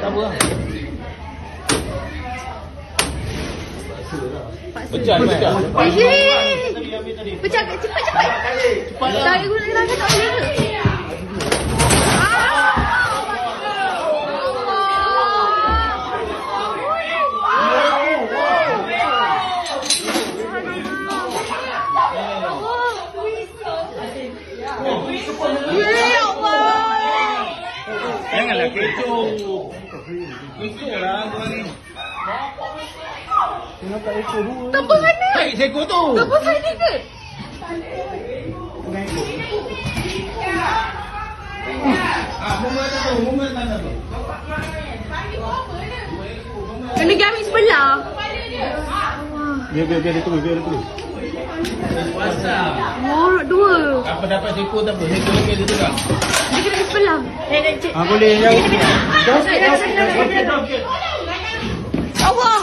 tak apa lah. Pecah ni pecah. Pecah cepat. Tak guna lagi tak boleh. Janganlah kecoh. Kecoh lah kau ni. Kenapa sana? Baik seekor tu. Kenapa sana ke? Momen mana tu? Kena gamit sebelah. Biar dia terus. Oh, dua. Apa dapat seekor tak apa. Seekor lagi dia tukar. Dia kena ke sebelah. Boleh jauh. Allah.